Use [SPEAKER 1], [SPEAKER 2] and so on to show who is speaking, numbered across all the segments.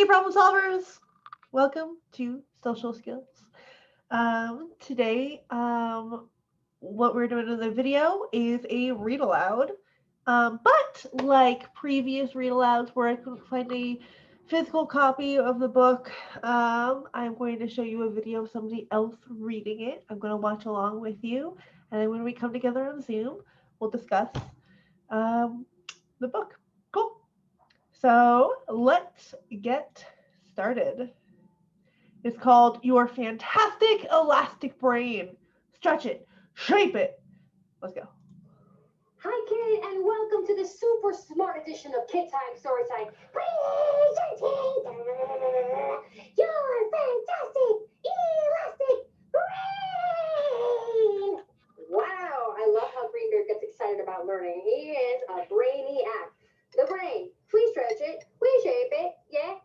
[SPEAKER 1] problem solvers! Welcome to Social Skills. Today, what we're doing in the video is a read aloud. But like previous read alouds where I couldn't find a physical copy of the book, I'm going to show you a video of somebody else reading it. I'm going to watch along with you, and then when we come together on Zoom, we'll discuss um, the book. Cool. So let's get started. It's called Your Fantastic Elastic Brain. Stretch it, shape it. Let's go.
[SPEAKER 2] Hi, kid, and welcome to the super smart edition of Kid Time Storytime. Your fantastic elastic brain. Wow, I love how Greenbeard gets excited about learning. He is a brainiac. The brain. We stretch it, we shape it. Yeah,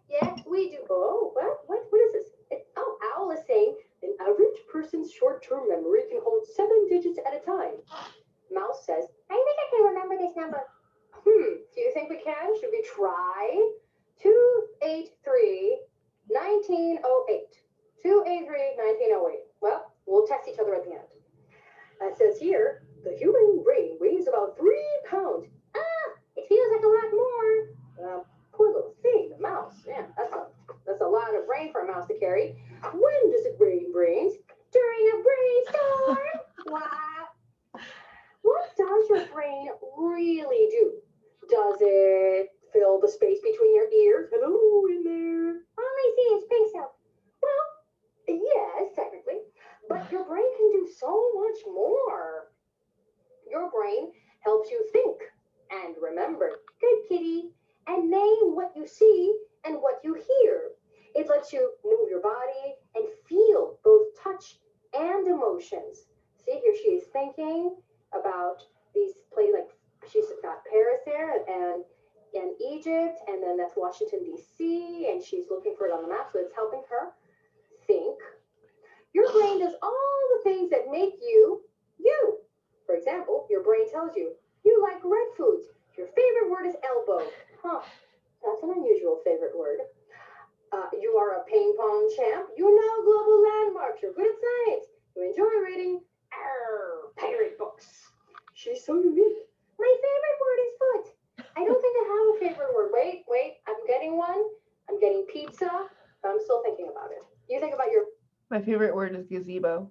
[SPEAKER 2] we do. Oh, what is this? Owl is saying an average person's short-term memory can hold 7 digits at a time. Mouse says, I think I can remember this number. Do you think we can? Should we try? 283 1908. 283 1908. Well, we'll test each other at the end. It says here, the human brain weighs about 3 pounds. It feels like a lot more. Poor little thing, the mouse. Man, that's a lot of brain for a mouse to carry. When does it rain brains? During a brainstorm. Wow. What does your brain really do? Does it fill the space between your ears? Hello in there. All I see is pink stuff. Well, yes, technically. But your brain can do so much more. Your brain helps you think and remember. Good kitty. And name what you see and what you hear. It lets you move your body and feel both touch and emotions. See, here she is thinking about these places, like she's got Paris there and Egypt, and then that's Washington D.C., and she's looking for it on the map, so it's helping her think. Your brain does all the things that make you you. For example, your brain tells you you like red foods. Your favorite word is elbow. That's an unusual favorite word. You are a ping pong champ. You know global landmarks. You're good at science. You enjoy reading pirate books. She's so unique. My favorite word is foot. I don't think I have a favorite word. Wait. I'm getting one. I'm getting pizza. But I'm still thinking about it. You think about your
[SPEAKER 1] My favorite word is gazebo.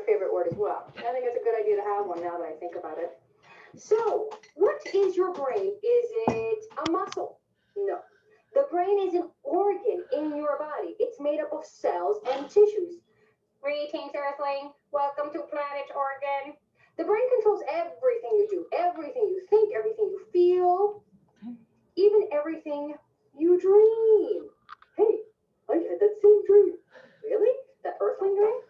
[SPEAKER 2] favorite word as well. I think it's a good idea to have one now that I think about it. So, what is your brain? Is it a muscle? No. The brain is an organ in your body. It's made up of cells and tissues. Greetings, Earthling. Welcome to Planet Organ. The brain controls everything you do, everything you think, everything you feel, even everything you dream. Hey, I had that same dream. Really? That Earthling dream?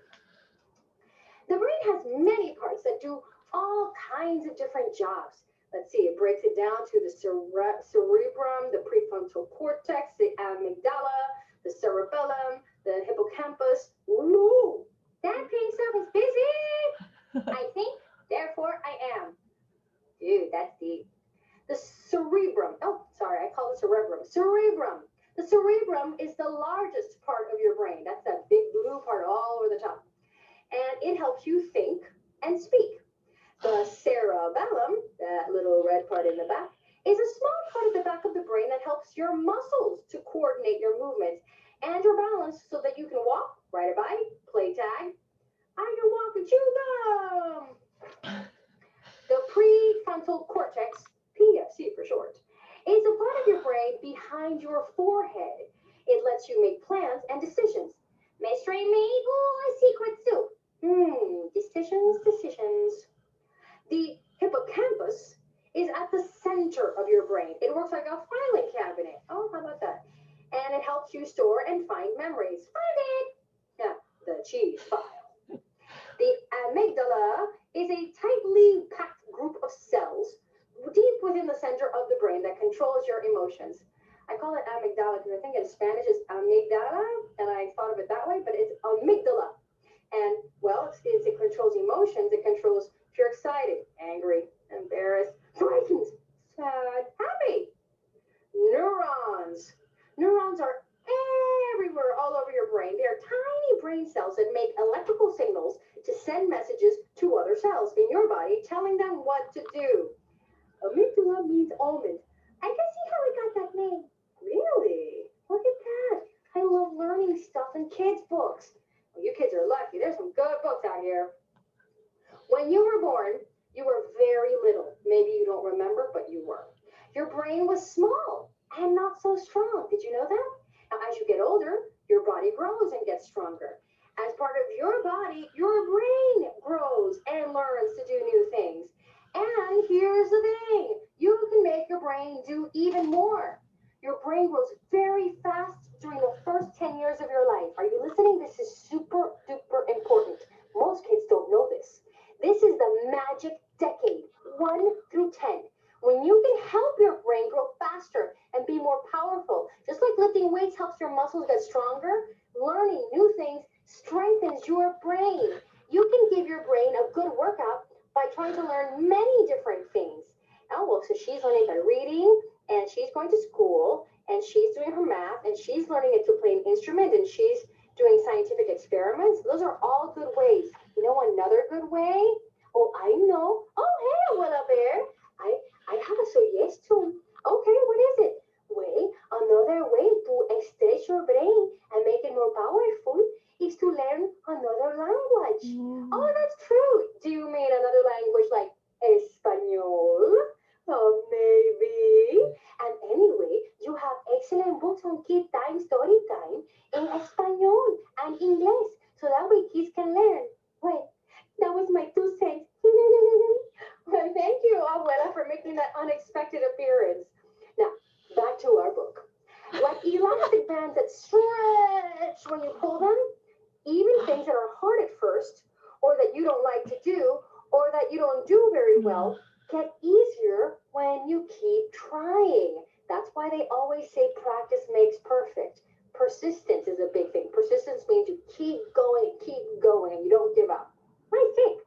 [SPEAKER 2] The brain has many parts that do all kinds of different jobs. Let's see, it breaks it down to the cerebrum, the prefrontal cortex, the amygdala, the cerebellum, the hippocampus. Oh no, that pink stuff is busy. I think, therefore I am. Dude, that's deep. The cerebrum. Oh, sorry, I call it cerebrum. Cerebrum. The cerebrum is the largest part of your brain. That's that big blue part all over the top. And it helps you think and speak. The cerebellum, that little red part in the back, is a small part of the back of the brain that helps your muscles to coordinate your movements and your balance so that you can walk, ride a bike, play tag. I can walk and chew gum. The prefrontal cortex, PFC for short, is a part of your brain behind your forehead. It lets you make plans and decisions. Mystery meat or secret soup? Decisions. The hippocampus is at the center of your brain. It works like a filing cabinet. Oh, how about that? And it helps you store and find memories. Find it! Yeah, the cheese file. The amygdala is a tightly packed group of cells deep within the center of the brain that controls your emotions. I call it amygdala because I think in Spanish it's amygdala, and I thought of it that way, but it's amygdala. And, well, it controls emotions. It controls if you're excited, angry, embarrassed, frightened, sad, happy. Neurons. Neurons are brain cells that make electrical signals to send messages to other cells in your body, telling them what to do. Amygdala means almond. I can see how it got that name. Really? Look at that. I love learning stuff in kids' books. Well, you kids are lucky. There's some good books out here. When you were born, you were very little. Maybe you don't remember, but you were. Your brain was small and not so strong. Did you know that? Now, as you get older, your body grows and gets stronger. As part of your body, your brain grows and learns to do new things. And here's the thing, you can make your brain do even more. Your brain grows very fast during the first 10 years of your life. Are you listening? This is super duper important. Most kids don't know this. This is the magic decade, 1 through 10. When you can help your brain grow faster and be more powerful, just like lifting weights helps your muscles get stronger, learning new things strengthens your brain. You can give your brain a good workout by trying to learn many different things. Oh, well, so she's learning by reading, and she's going to school, and she's doing her math, and she's learning it to play an instrument, and she's doing scientific experiments. Those are all good ways. You know another good way? Oh, I know. Oh, hey, Abuela Bear. I have a suggestion. Okay, what is it? Well, another way to stretch your brain and make it more powerful is to learn another language. Oh, that's true. Do you mean another language like Espanol? Oh, maybe. And anyway, you have excellent books on Kid Time, Story Time in Espanol and English, so that way kids can learn. Well, that was my 2 cents. Well, thank you, Abuela, for making that unexpected appearance. Now, back to our book. Like elastic bands that stretch when you pull them, even things that are hard at first, or that you don't like to do, or that you don't do very well, get easier when you keep trying. That's why they always say practice makes perfect. Persistence is a big thing. Persistence means you keep going, and you don't give up. What do you think?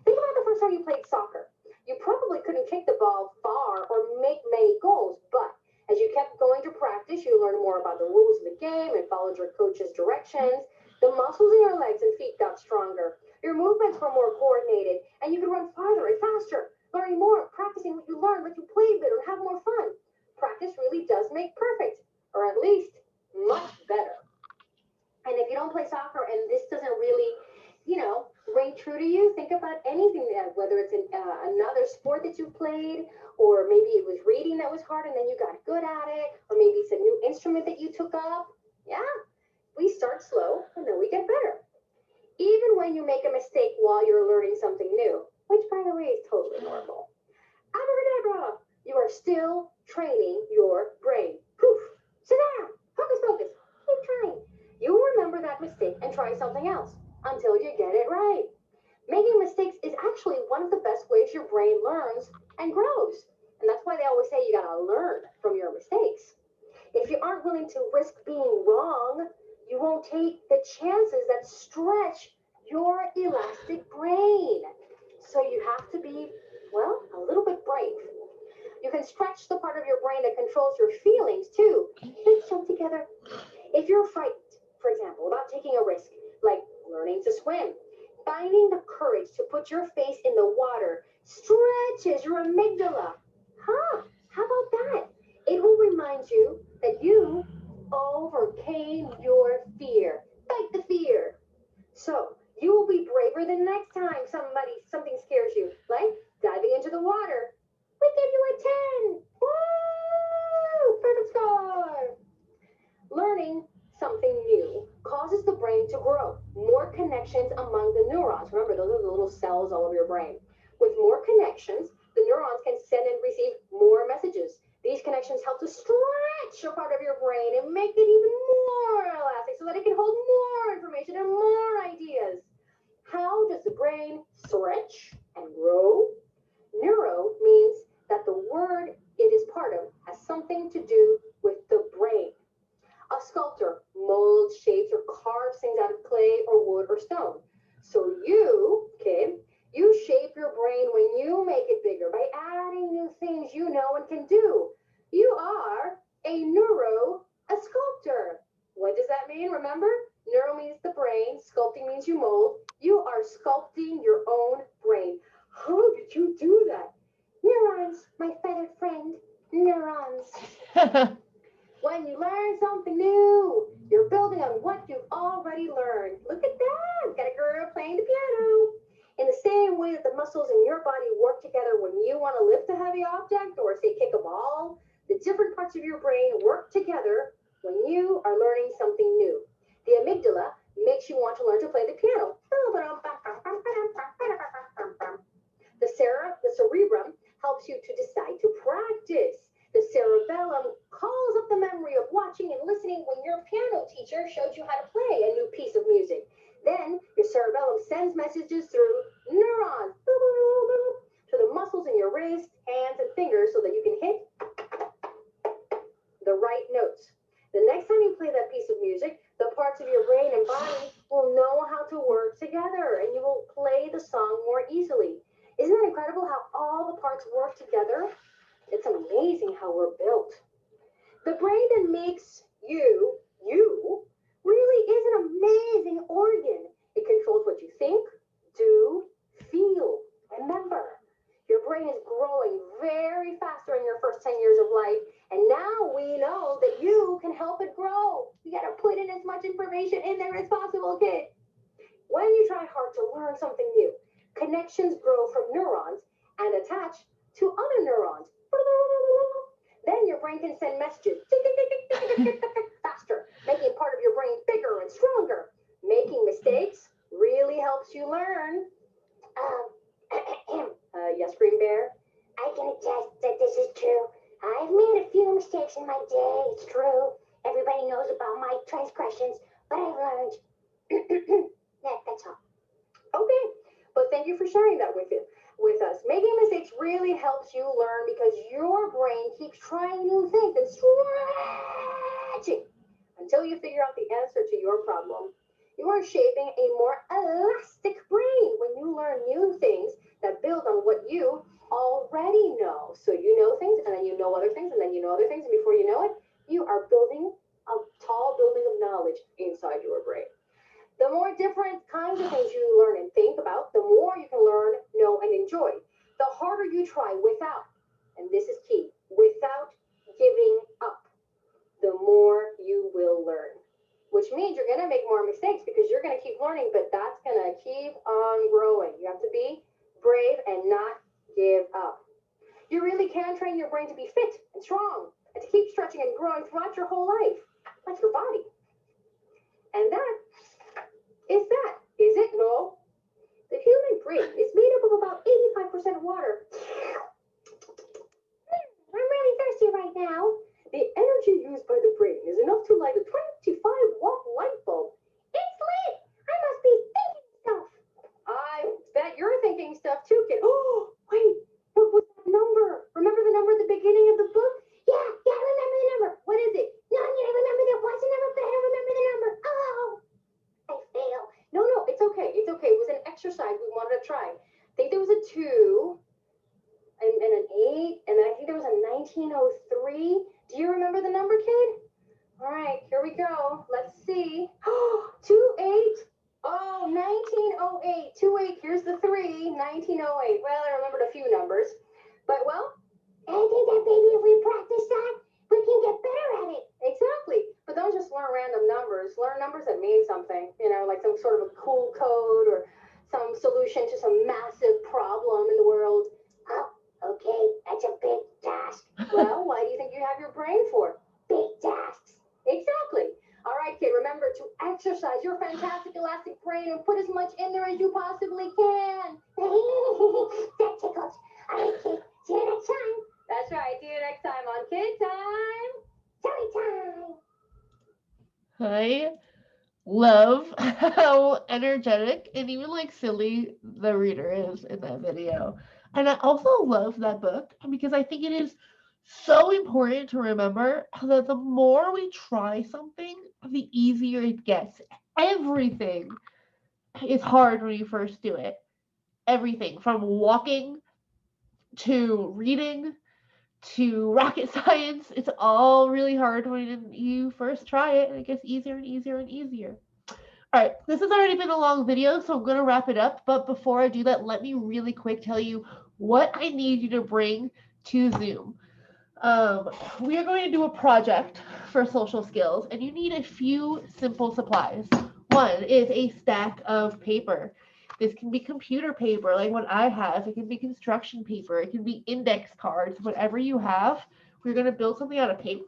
[SPEAKER 2] Think about the first time you played soccer. You probably couldn't kick the ball far or make many goals, but as you kept going to practice, you learned more about the rules of the game and followed your coach's directions. The muscles in your legs and feet got stronger. Your movements were more coordinated, and you could run farther and faster. Learning more, practicing what you learned, let you play better and have more fun. Practice really does make perfect, or at least much better. And if you don't play soccer and this doesn't really, ring true to you, think about anything, whether it's another sport that you played, or maybe it was reading that was hard and then you got good at it, or maybe it's a new instrument that you took up. Yeah, we start slow and then we get better. Even when you make a mistake while you're learning something new, which by the way is totally normal. Abracadabra, you are still training your brain. Poof, sit down, focus, focus, keep trying. You will remember that mistake and try something else until you get it right. Making mistakes is actually one of the best ways your brain learns and grows. And that's why they always say you gotta learn from your mistakes. If you aren't willing to risk being wrong, you won't take the chances that stretch your elastic brain. So you have to be, well, a little bit brave. You can stretch the part of your brain that controls your feelings too. Let's jump together. If you're frightened, for example, about taking a risk, like learning to swim, finding the courage to put your face in the water stretches your amygdala. Huh? How about that? It will remind you that you overcame your fear. Fight the fear. So you will be braver the next time something scares you, like diving into the water. We give you a 10. Woo! Perfect score. Learning something new causes the brain to grow. More connections among the neurons. Remember, those are the little cells all over your brain. With more connections, the neurons can send and receive more messages. These connections help to stretch a part of your brain and make it even more elastic so that it can hold more information and more ideas. How does the brain stretch and grow? Neuro means that the word it is part of has something to do with the brain. A sculptor molds shapes or carves things out of clay or wood or stone. So you, kid, you shape your brain when you make it bigger by adding new things you know and can do. You are a sculptor. What does that mean? Remember? Neuro means the brain. Sculpting means you mold. You are sculpting your own brain. How did you do that? Neurons, my feathered friend. Neurons. When you learn something new, you're building on what you've already learned. Look at that. Got a girl playing the piano. In the same way that the muscles in your body work together when you want to lift a heavy object or, say, kick a ball, the different parts of your brain work together when you are learning something new. The amygdala makes you want to learn to play the piano. The cerebrum helps you to decide to practice. The cerebellum calls up the memory of watching and listening when your piano teacher showed you how to play a new piece of music. Then your cerebellum sends messages through neurons to the muscles in your wrists, hands, and fingers so that you can hit the right notes. The next time you play that piece of music, the parts of your brain and body will know how to work together and you will play the song more easily. Isn't it incredible how all the parts work together? It's amazing how we're built. The brain that makes you really is an amazing organ. It controls what you think, do, feel. Remember, your brain is growing very fast during your first 10 years of life, and now we know that you can help it grow. You got to put in as much information in there as possible, kid. When you try hard to learn something new, connections grow from neurons and attach to other neurons. Then your brain can send messages faster, making part of your brain bigger and stronger. Making mistakes really helps you learn. Yes, Green Bear? I can attest that this is true. I've made a few mistakes in my day, it's true. Everybody knows about my transgressions, but I've learned. That's all. Okay, but thank you for sharing that with us. Making mistakes really helps you learn because your brain keeps trying new things and stretching until you figure out the answer to your problem. You are shaping a more elastic brain when you learn new things that build on what you already know. So you know things, and then you know other things, and then you know other things, and before you know it, you are building a tall building of knowledge inside your brain. The more different kinds of things you learn and think about, the more you can learn, know, and enjoy. The harder you try without, and this is key, without giving up, the more you will learn. Which means you're going to make more mistakes because you're going to keep learning, but that's going to keep on growing. You have to be brave and not give up. You really can train your brain to be fit and strong and to keep stretching and growing throughout your whole life, like your body. And that is that. Is it? No. The human brain is made up of about 85% water. I'm really thirsty right now. The energy used by the brain is enough to light a 25-watt light bulb. It's lit. I must be thinking stuff. I bet you're thinking stuff too, kid. Oh, wait. What was that number? Remember the number at the beginning of the book? Yeah, I remember the number. What is it? No, I remember there was a number, but I don't remember the number. Oh, I fail. No, it's okay. It's okay. It was an exercise we wanted to try. I think there was a 2 and an 8, and I think there was a 1903. Do you remember the number, kid? All right, here we go. Let's see. 28. Oh, 1908. 28. Here's the 3. 1908. Well, I remembered a few numbers. But, well, I think that maybe if we practice that, we can get better at it. Exactly. But don't just learn random numbers. Learn numbers that mean something. You know, like some sort of a cool code or some solution to some massive problem in the world. Oh, okay, that's a big task. Well, why do you think you have your brain for? Big tasks. Exactly. All right, kid, remember to exercise your fantastic elastic brain and put as much in there as you possibly can. That tickles. All right, kid, see you next time. That's right, see you next time on Kid Time. Story time.
[SPEAKER 1] I love how energetic and even like silly the reader is in that video. And I also love that book because I think it is so important to remember that the more we try something, the easier it gets. Everything is hard when you first do it. Everything from walking to reading to rocket science, it's all really hard when you first try it, and it gets easier and easier and easier. All right, this has already been a long video, so I'm going to wrap it up. But before I do that, let me really quick tell you what I need you to bring to Zoom. We are going to do a project for social skills, and you need a few simple supplies. One is a stack of paper. This can be computer paper, like what I have. It can be construction paper. It can be index cards. Whatever you have, we're going to build something out of paper.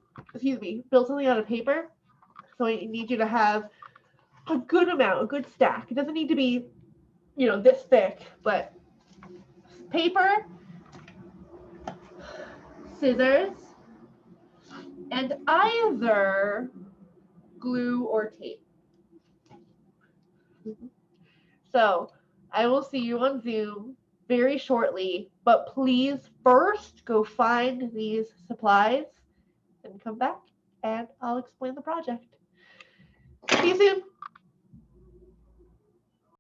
[SPEAKER 1] Build something out of paper. So I need you to have a good amount, a good stack. It doesn't need to be, this thick, but paper, scissors, and either glue or tape. So I will see you on Zoom very shortly, but please first go find these supplies and come back and I'll explain the project. See you soon.